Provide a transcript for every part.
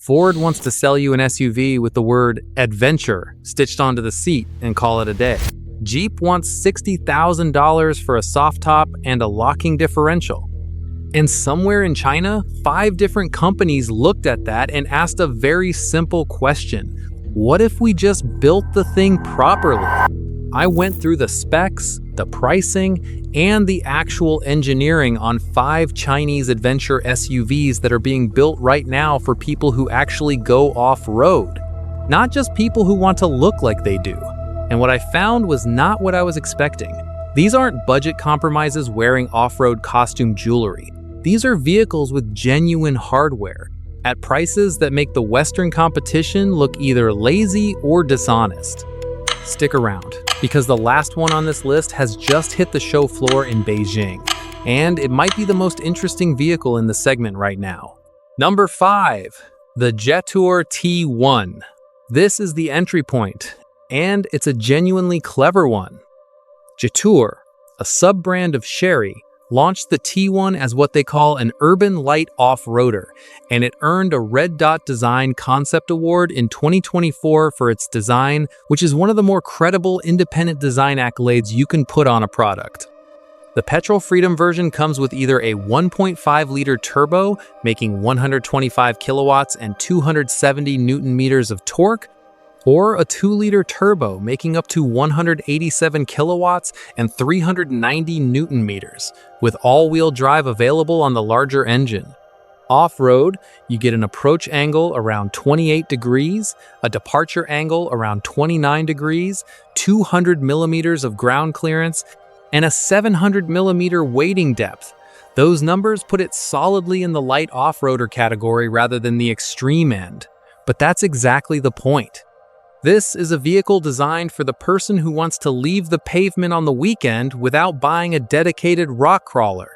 Ford wants to sell you an SUV with the word adventure stitched onto the seat and call it a day. Jeep wants $60,000 for a soft top and a locking differential. And somewhere in China, 5 different companies looked at that and asked a very simple question. What if we just built the thing properly? I went through the specs, the pricing, and the actual engineering on 5 Chinese adventure SUVs that are being built right now for people who actually go off-road, not just people who want to look like they do. And what I found was not what I was expecting. These aren't budget compromises wearing off-road costume jewelry. These are vehicles with genuine hardware, at prices that make the Western competition look either lazy or dishonest. Stick around, because the last one on this list has just hit the show floor in Beijing, and it might be the most interesting vehicle in the segment right now. Number 5, the Jetour T1. This is the entry point, and it's a genuinely clever one. Jetour, a sub-brand of Chery, launched the T1 as what they call an urban light off-roader, and it earned a Red Dot Design Concept Award in 2024 for its design, which is one of the more credible independent design accolades you can put on a product. The Petrol Freedom version comes with either a 1.5-liter turbo, making 125 kilowatts and 270 newton meters of torque, or a 2-liter turbo making up to 187 kilowatts and 390 newton meters, with all-wheel drive available on the larger engine. Off-road, you get an approach angle around 28 degrees, a departure angle around 29 degrees, 200 millimeters of ground clearance, and a 700 millimeter wading depth. Those numbers put it solidly in the light off-roader category rather than the extreme end. But that's exactly the point. This is a vehicle designed for the person who wants to leave the pavement on the weekend without buying a dedicated rock crawler.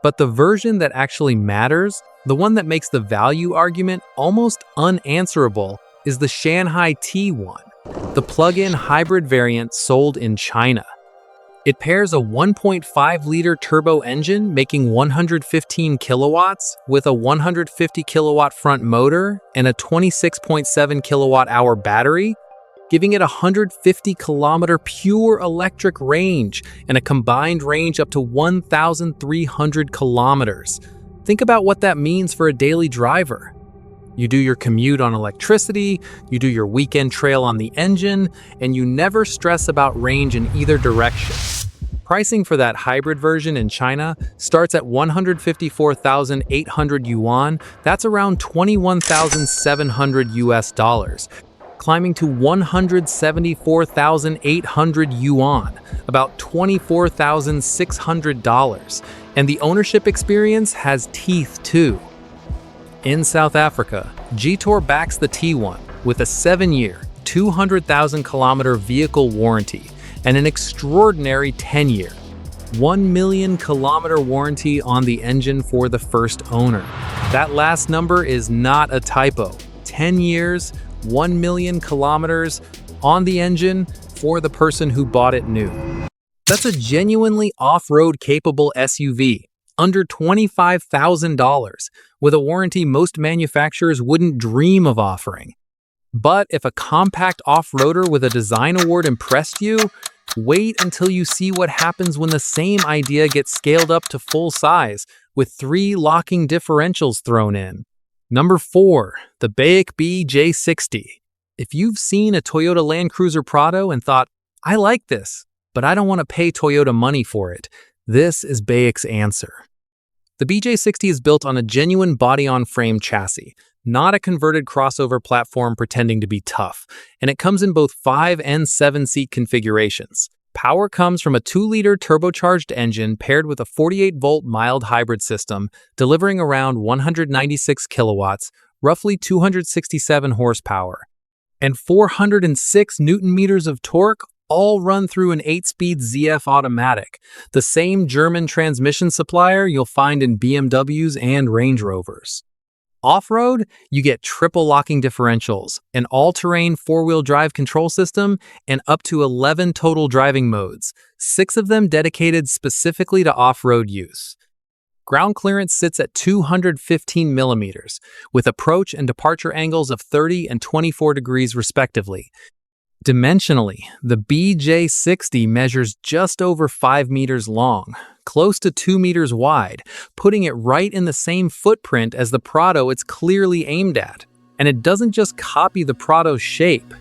But the version that actually matters, the one that makes the value argument almost unanswerable, is the Shanghai T1, the plug-in hybrid variant sold in China. It pairs a 1.5-liter turbo engine making 115 kilowatts with a 150 kilowatt front motor and a 26.7 kilowatt-hour battery, giving it a 150-kilometer pure electric range and a combined range up to 1,300 kilometers. Think about what that means for a daily driver. You do your commute on electricity, you do your weekend trail on the engine, and you never stress about range in either direction. Pricing for that hybrid version in China starts at 154,800 yuan, that's around 21,700 US dollars, climbing to 174,800 yuan, about $24,600. And the ownership experience has teeth too. In South Africa, Jetour backs the T1 with a 7-year, 200,000-kilometer vehicle warranty and an extraordinary 10-year, 1 million kilometer warranty on the engine for the first owner. That last number is not a typo. 10 years, 1 million kilometers on the engine for the person who bought it new. That's a genuinely off-road capable SUV, under $25,000, with a warranty most manufacturers wouldn't dream of offering. But if a compact off-roader with a design award impressed you, wait until you see what happens when the same idea gets scaled up to full size, with 3 locking differentials thrown in. Number 4, the BAIC BJ60. If you've seen a Toyota Land Cruiser Prado and thought, I like this, but I don't want to pay Toyota money for it, this is BAIC's answer. The BJ60 is built on a genuine body-on-frame chassis, not a converted crossover platform pretending to be tough, and it comes in both 5 and 7-seat configurations. Power comes from a 2-liter turbocharged engine paired with a 48-volt mild hybrid system, delivering around 196 kilowatts, roughly 267 horsepower, and 406 newton meters of torque, all run through an 8-speed ZF automatic, the same German transmission supplier you'll find in BMWs and Range Rovers. Off-road, you get triple locking differentials, an all-terrain 4-wheel drive control system, and up to 11 total driving modes, 6 of them dedicated specifically to off-road use. Ground clearance sits at 215 millimeters, with approach and departure angles of 30 and 24 degrees respectively. Dimensionally, the BJ60 measures just over 5 meters long, close to 2 meters wide, putting it right in the same footprint as the Prado it's clearly aimed at. And it doesn't just copy the Prado's shape.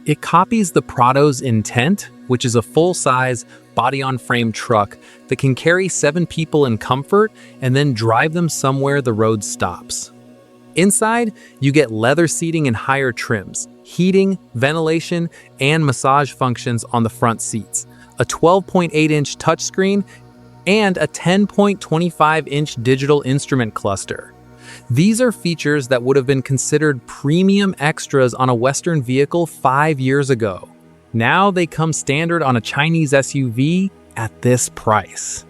It copies the Prado's intent, which is a full-size, body-on-frame truck that can carry 7 people in comfort and then drive them somewhere the road stops. Inside, you get leather seating and higher trims, heating, ventilation, and massage functions on the front seats, a 12.8-inch touchscreen, and a 10.25-inch digital instrument cluster. These are features that would have been considered premium extras on a Western vehicle 5 years ago. Now they come standard on a Chinese SUV at this price.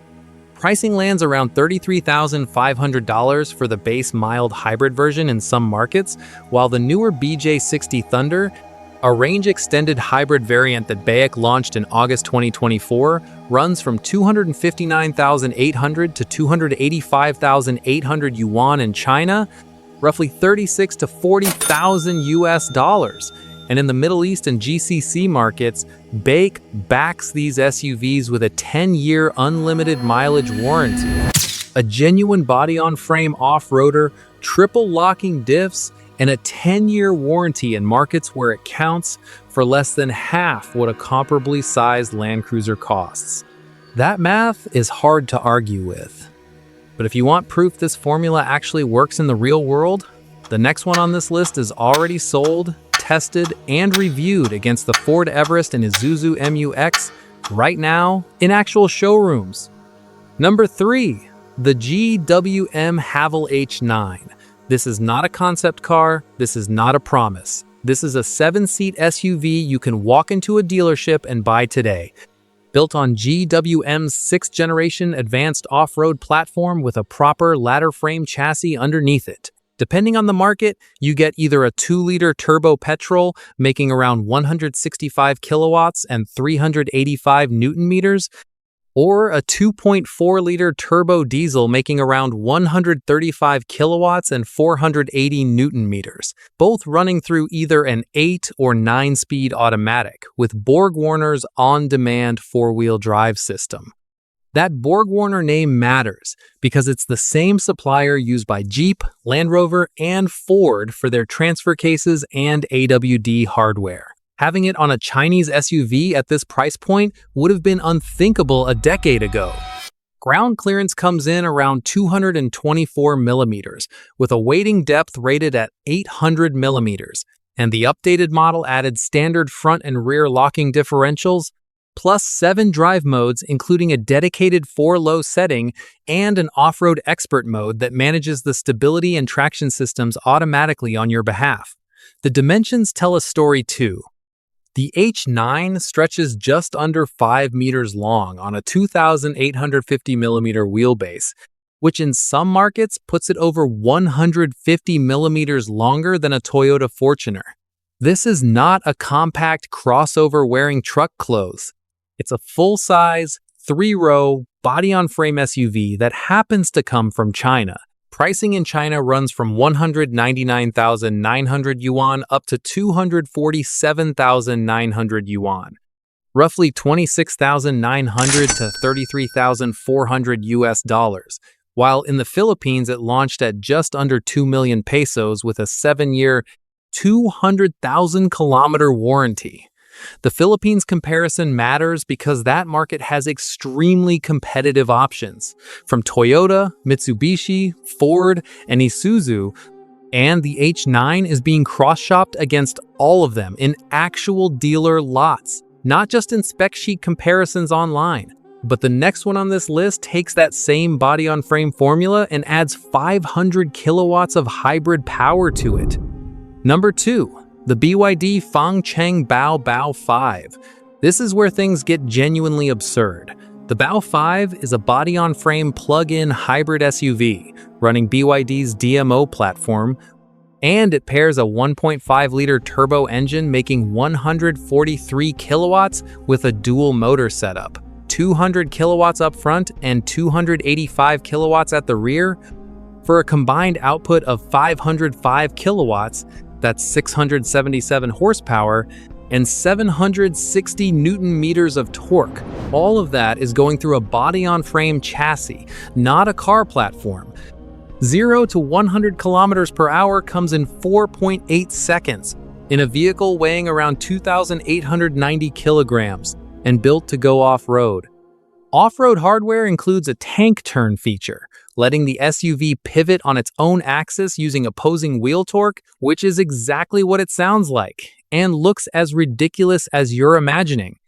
Pricing lands around $33,500 for the base mild hybrid version in some markets, while the newer BJ60 Thunder, a range-extended hybrid variant that BAIC launched in August 2024, runs from 259,800 to 285,800 yuan in China, roughly 36 to 40,000 US dollars. And in the Middle East and GCC markets, BAIC backs these SUVs with a 10-year unlimited mileage warranty, a genuine body-on-frame off-roader, triple locking diffs, and a 10-year warranty in markets where it counts for less than half what a comparably sized Land Cruiser costs. That math is hard to argue with. But if you want proof this formula actually works in the real world, the next one on this list is already sold, tested, and reviewed against the Ford Everest and Isuzu MU-X right now in actual showrooms. Number 3, the GWM Haval H9. This is not a concept car, this is not a promise. This is a 7-seat SUV you can walk into a dealership and buy today. Built on GWM's 6th generation advanced off-road platform with a proper ladder frame chassis underneath it. Depending on the market, you get either a 2-liter turbo petrol making around 165 kilowatts and 385 newton meters, or a 2.4-liter turbo diesel making around 135 kilowatts and 480 newton meters, both running through either an 8 or 9-speed automatic with BorgWarner's on-demand 4-wheel drive system. That BorgWarner name matters because it's the same supplier used by Jeep, Land Rover, and Ford for their transfer cases and AWD hardware. Having it on a Chinese SUV at this price point would have been unthinkable a decade ago. Ground clearance comes in around 224 millimeters, with a weighting depth rated at 800 millimeters, and the updated model added standard front and rear locking differentials, plus 7 drive modes including a dedicated 4-low setting and an off-road expert mode that manages the stability and traction systems automatically on your behalf. The dimensions tell a story too. The H9 stretches just under 5 meters long on a 2,850 millimeter wheelbase, which in some markets puts it over 150 millimeters longer than a Toyota Fortuner. This is not a compact crossover wearing truck clothes. It's a full-size, 3-row, body-on-frame SUV that happens to come from China. Pricing in China runs from 199,900 yuan up to 247,900 yuan, roughly 26,900 to 33,400 US dollars, while in the Philippines it launched at just under 2 million pesos with a 7-year, 200,000-kilometer warranty. The Philippines comparison matters because that market has extremely competitive options from Toyota, Mitsubishi, Ford, and Isuzu, and the H9 is being cross-shopped against all of them in actual dealer lots, not just in spec sheet comparisons online. But the next one on this list takes that same body-on-frame formula and adds 500 kilowatts of hybrid power to it. Number 2. The BYD Fangcheng Bao 5. This is where things get genuinely absurd. The Bao 5 is a body-on-frame plug-in hybrid SUV running BYD's DMO platform, and it pairs a 1.5-liter turbo engine making 143 kilowatts with a dual motor setup. 200 kilowatts up front and 285 kilowatts at the rear, for a combined output of 505 kilowatts, that's 677 horsepower, and 760 newton meters of torque. All of that is going through a body-on-frame chassis, not a car platform. 0 to 100 kilometers per hour comes in 4.8 seconds in a vehicle weighing around 2,890 kilograms and built to go off-road. Off-road hardware includes a tank turn feature, letting the SUV pivot on its own axis using opposing wheel torque, which is exactly what it sounds like, and looks as ridiculous as you're imagining.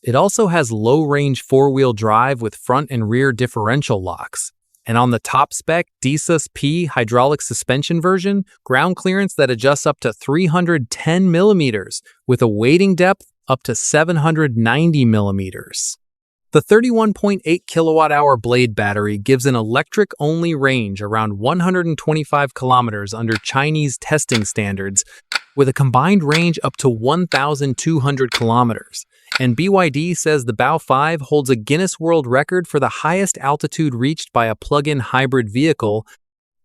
It also has low-range four-wheel drive with front and rear differential locks. And on the top spec DSUS P hydraulic suspension version, ground clearance that adjusts up to 310 millimeters, with a weighting depth up to 790 millimeters. The 31.8 kilowatt-hour blade battery gives an electric-only range around 125 kilometers under Chinese testing standards, with a combined range up to 1,200 kilometers. And BYD says the BAIC holds a Guinness World Record for the highest altitude reached by a plug-in hybrid vehicle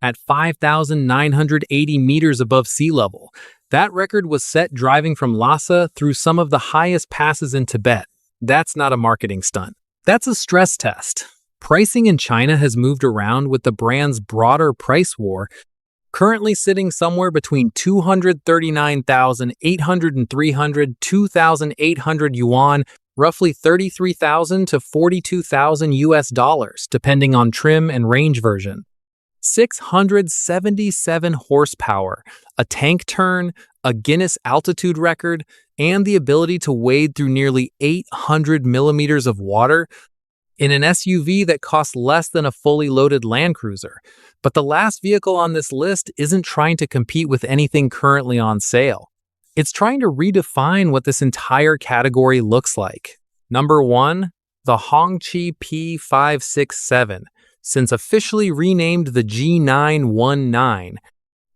at 5,980 meters above sea level. That record was set driving from Lhasa through some of the highest passes in Tibet. That's not a marketing stunt. That's a stress test. Pricing in China has moved around with the brand's broader price war, currently sitting somewhere between 239,800 and 2,800 yuan, roughly 33,000 to 42,000 US dollars, depending on trim and range version. 677 horsepower, a tank turn, a Guinness altitude record, and the ability to wade through nearly 800 millimeters of water in an SUV that costs less than a fully loaded Land Cruiser. But the last vehicle on this list isn't trying to compete with anything currently on sale. It's trying to redefine what this entire category looks like. Number 1, the Hongqi P567, since officially renamed the G919.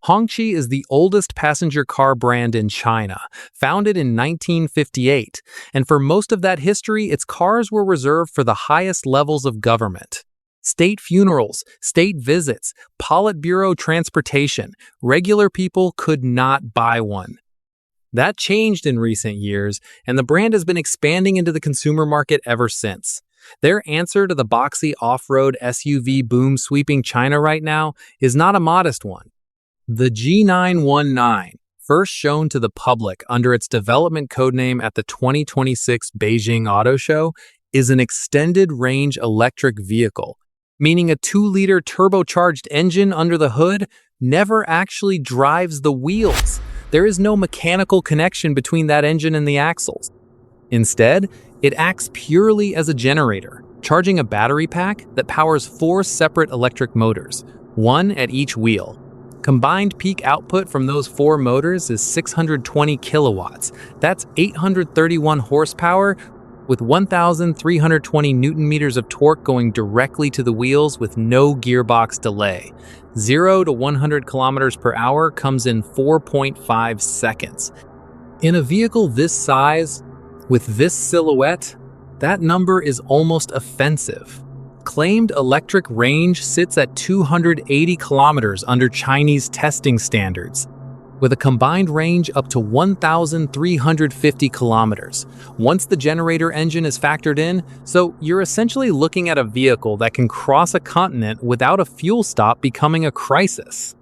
Hongqi is the oldest passenger car brand in China, founded in 1958, and for most of that history, its cars were reserved for the highest levels of government. State funerals, state visits, Politburo transportation, regular people could not buy one. That changed in recent years, and the brand has been expanding into the consumer market ever since. Their answer to the boxy off-road SUV boom sweeping China right now is not a modest one. The G919, first shown to the public under its development codename at the 2026 Beijing Auto Show, is an extended-range electric vehicle, meaning a 2-liter turbocharged engine under the hood never actually drives the wheels. There is no mechanical connection between that engine and the axles. Instead, it acts purely as a generator, charging a battery pack that powers 4 separate electric motors, one at each wheel. Combined peak output from those 4 motors is 620 kilowatts. That's 831 horsepower with 1,320 newton meters of torque going directly to the wheels with no gearbox delay. 0 to 100 kilometers per hour comes in 4.5 seconds. In a vehicle this size, with this silhouette, that number is almost offensive. Claimed electric range sits at 280 kilometers under Chinese testing standards, with a combined range up to 1,350 kilometers, once the generator engine is factored in, so you're essentially looking at a vehicle that can cross a continent without a fuel stop becoming a crisis.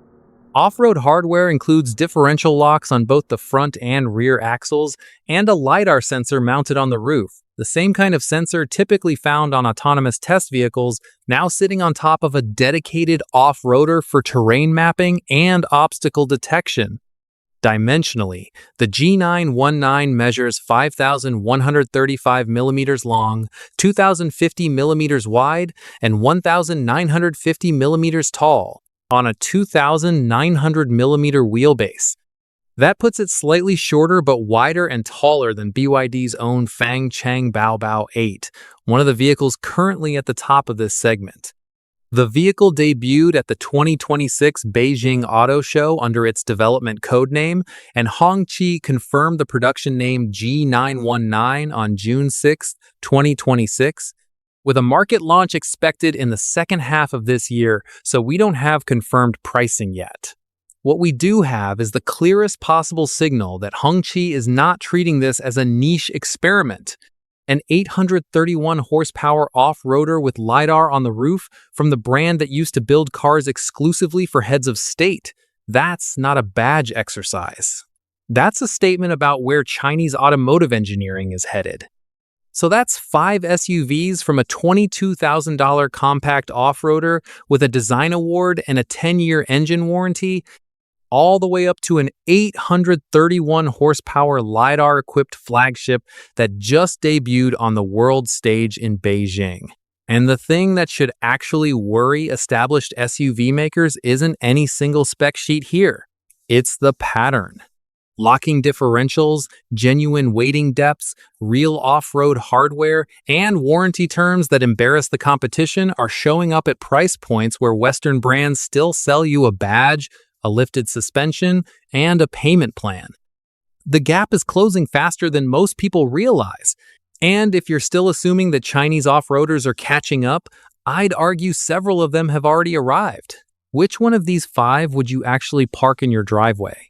Off-road hardware includes differential locks on both the front and rear axles, and a LiDAR sensor mounted on the roof, the same kind of sensor typically found on autonomous test vehicles, now sitting on top of a dedicated off-roader for terrain mapping and obstacle detection. Dimensionally, the G919 measures 5,135 millimeters long, 2,050 millimeters wide, and 1,950 millimeters tall, on a 2,900 millimeter wheelbase. That puts it slightly shorter but wider and taller than BYD's own Fangcheng Baobao 8, one of the vehicles currently at the top of this segment. The vehicle debuted at the 2026 Beijing Auto Show under its development codename, and Hongqi confirmed the production name G919 on June 6, 2026, with a market launch expected in the second half of this year, so we don't have confirmed pricing yet. What we do have is the clearest possible signal that Hongqi is not treating this as a niche experiment. An 831 horsepower off-roader with LiDAR on the roof from the brand that used to build cars exclusively for heads of state. That's not a badge exercise. That's a statement about where Chinese automotive engineering is headed. So that's 5 SUVs from a $22,000 compact off-roader with a design award and a 10-year engine warranty, all the way up to an 831 horsepower LiDAR-equipped flagship that just debuted on the world stage in Beijing. And the thing that should actually worry established SUV makers isn't any single spec sheet here. It's the pattern. Locking differentials, genuine weighting depths, real off-road hardware, and warranty terms that embarrass the competition are showing up at price points where Western brands still sell you a badge, a lifted suspension, and a payment plan. The gap is closing faster than most people realize. And if you're still assuming that Chinese off-roaders are catching up, I'd argue several of them have already arrived. Which one of these 5 would you actually park in your driveway?